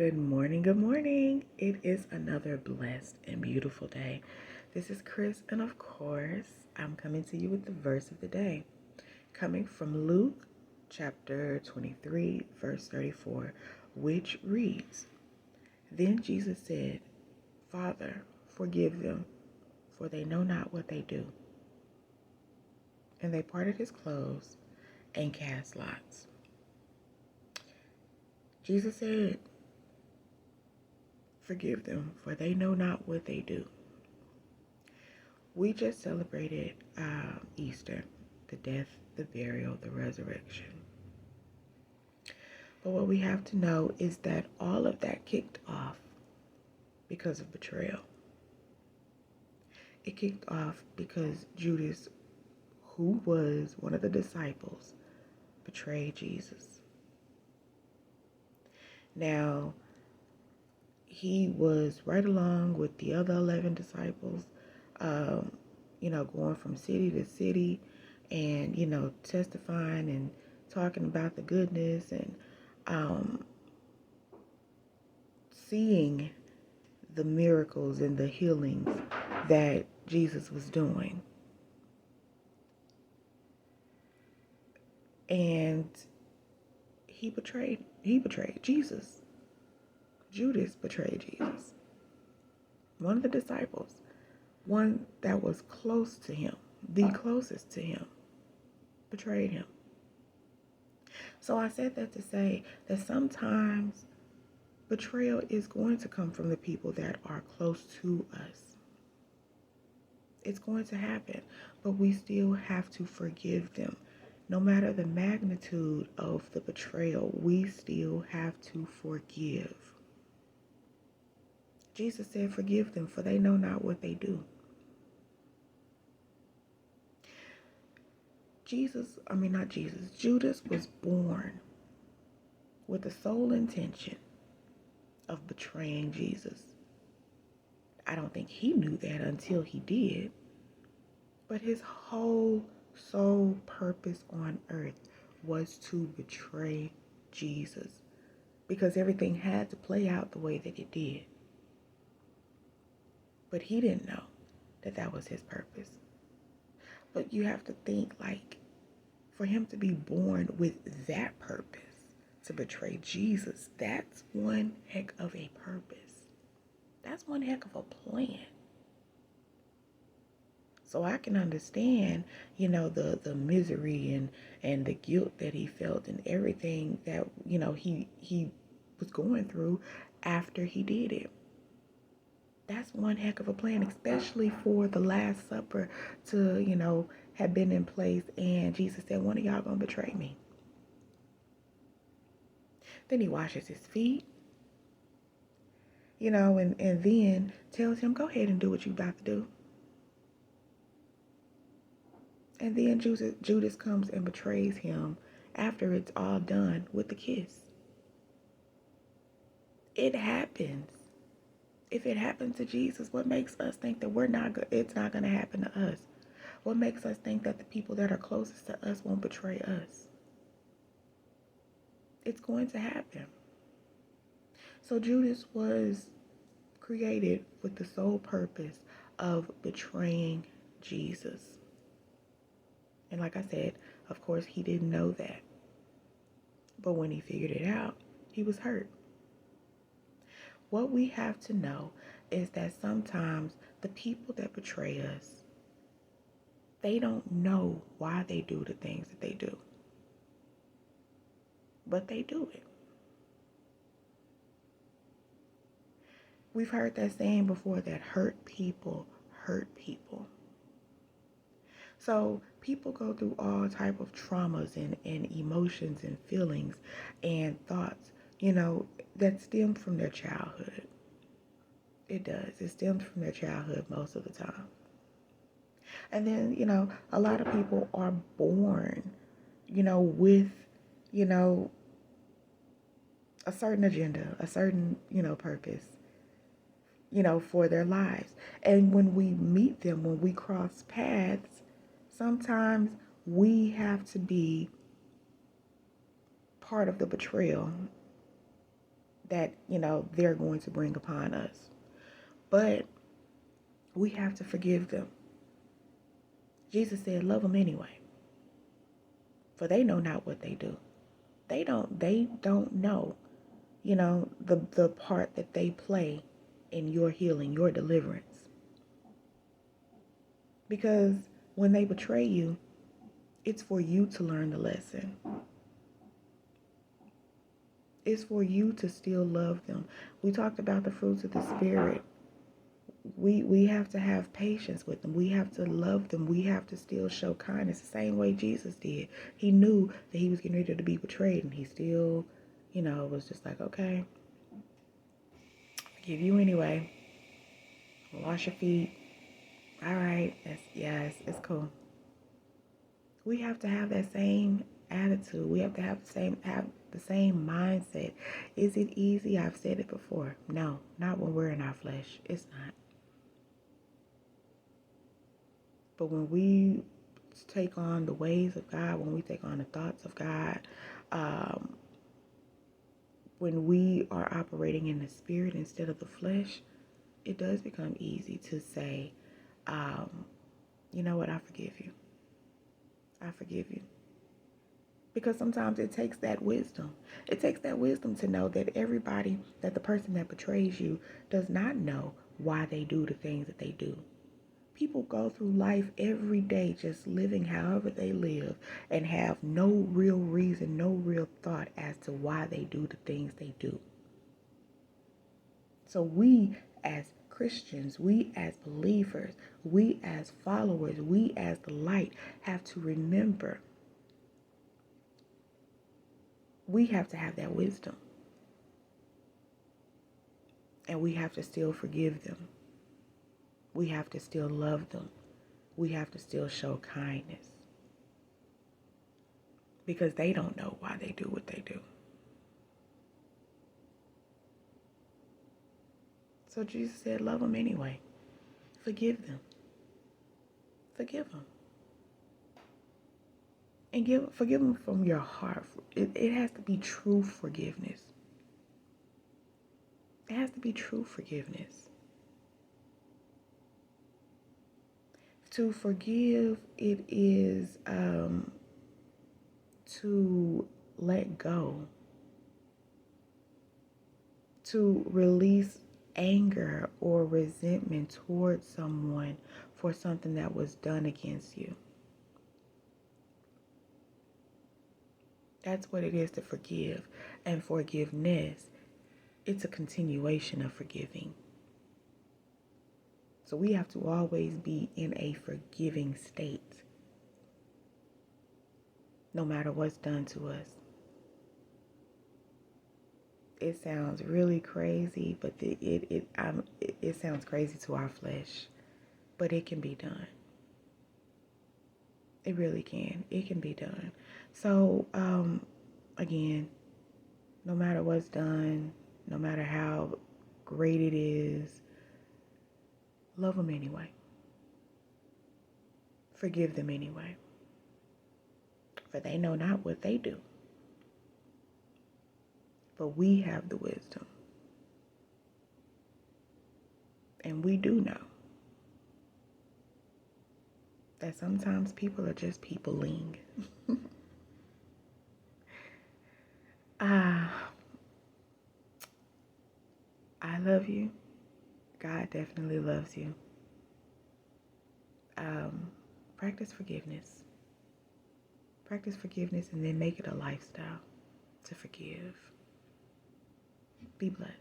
Good morning, good morning. It is another blessed and beautiful day. This is Chris, and of course, I'm coming to you with the verse of the day, coming from Luke chapter 23, verse 34, which reads, Then Jesus said, Father, forgive them, for they know not what they do. And they parted his clothes and cast lots. Jesus said, Forgive them, for they know not what they do. We just celebrated Easter, the death, the burial, the resurrection. But what we have to know is that all of that kicked off because of betrayal. It kicked off because Judas, who was one of the disciples, betrayed Jesus. Now, he was right along with the other 11 disciples, going from city to city and, testifying and talking about the goodness and seeing the miracles and the healings that Jesus was doing. And he betrayed Jesus. Judas betrayed Jesus. One of the disciples, one that was close to him, the closest to him, betrayed him. So I said that to say that sometimes betrayal is going to come from the people that are close to us. It's going to happen, but we still have to forgive them. No matter the magnitude of the betrayal, we still have to forgive. Jesus said, Forgive them, for they know not what they do. Judas was born with the sole intention of betraying Jesus. I don't think he knew that until he did. But his whole sole purpose on earth was to betray Jesus, because everything had to play out the way that it did. But he didn't know that that was his purpose. But you have to think, for him to be born with that purpose, to betray Jesus, that's one heck of a purpose. That's one heck of a plan. So I can understand, the misery and the guilt that he felt and everything that, he was going through after he did it. That's one heck of a plan, especially for the Last Supper to, have been in place, and Jesus said, one of y'all gonna betray me. Then he washes his feet, and then tells him, go ahead and do what you about to do. And then Judas comes and betrays him after it's all done with a kiss. It happens. If it happened to Jesus, what makes us think that it's not going to happen to us? What makes us think that the people that are closest to us won't betray us? It's going to happen. So Judas was created with the sole purpose of betraying Jesus. And like I said, of course, he didn't know that. But when he figured it out, he was hurt. What we have to know is that sometimes the people that betray us, they don't know why they do the things that they do. But they do it. We've heard that saying before, that hurt people hurt people. So people go through all type of traumas and emotions and feelings and thoughts, that stem from their childhood. It does. It stems from their childhood most of the time. And then, a lot of people are born, with, a certain agenda, a certain, purpose, for their lives. And when we meet them, when we cross paths, sometimes we have to be part of the betrayal that, they're going to bring upon us. But we have to forgive them. Jesus said, love them anyway, for they know not what they do. They don't know, the part that they play in your healing, your deliverance. Because when they betray you, it's for you to learn the lesson. It's for you to still love them. We talked about the fruits of the Spirit. We have to have patience with them. We have to love them. We have to still show kindness the same way Jesus did. He knew that he was getting ready to be betrayed, and he still, was just like, okay, I give you anyway. Wash your feet. All right. It's cool. We have to have that same attitude. We have to have the same mindset. Is it easy? I've said it before. No, not when we're in our flesh. It's not. But when we take on the ways of God, when we take on the thoughts of God, when we are operating in the Spirit instead of the flesh, it does become easy to say, you know what, I forgive you. I forgive you. Because sometimes it takes that wisdom. It takes that wisdom to know that that the person that betrays you does not know why they do the things that they do. People go through life every day just living however they live and have no real reason, no real thought as to why they do the things they do. So we as Christians, we as believers, we as followers, we as the light have to remember we have to have that wisdom. And we have to still forgive them. We have to still love them. We have to still show kindness. Because they don't know why they do what they do. So Jesus said, love them anyway. Forgive them. Forgive them. And forgive them from your heart. It has to be true forgiveness. It has to be true forgiveness. To forgive, it is to let go. To release anger or resentment towards someone for something that was done against you. That's what it is to forgive. And forgiveness, it's a continuation of forgiving. So we have to always be in a forgiving state, no matter what's done to us. It sounds really crazy, but it sounds crazy to our flesh, but it can be done. It really can. It can be done. So, again, no matter what's done, no matter how great it is, love them anyway. Forgive them anyway. For they know not what they do. But we have the wisdom. And we do know that sometimes people are just peopling. I love you. God definitely loves you. Practice forgiveness. Practice forgiveness and then make it a lifestyle to forgive. Be blessed.